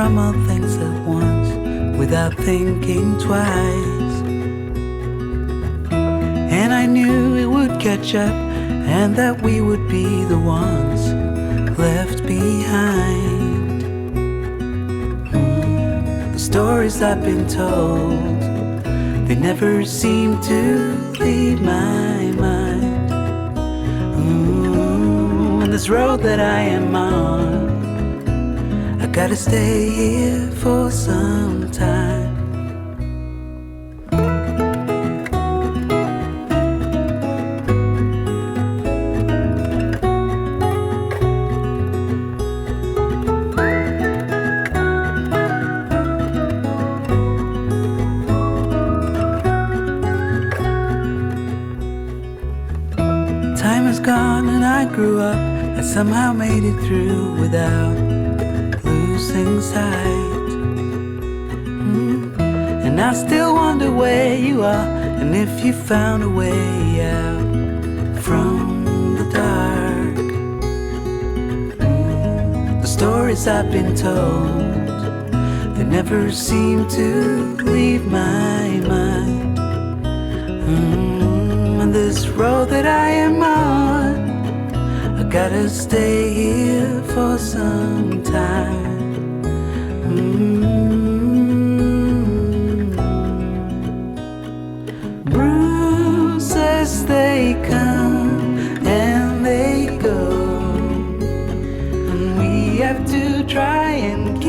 from all things at once without thinking twice. And I knew it would catch up and that we would be the ones left behind. The stories I've been told, they never seem to leave my mind. And this road that I am on, I gotta stay here for some time. Time is gone and I grew up. I somehow made it through without losing sight. And I still wonder where you are, and if you found a way out from the dark. The stories I've been told, they never seem to leave my mind. And this road that I am on, I gotta stay here for some time. Bruises, they come and they go, and we have to try and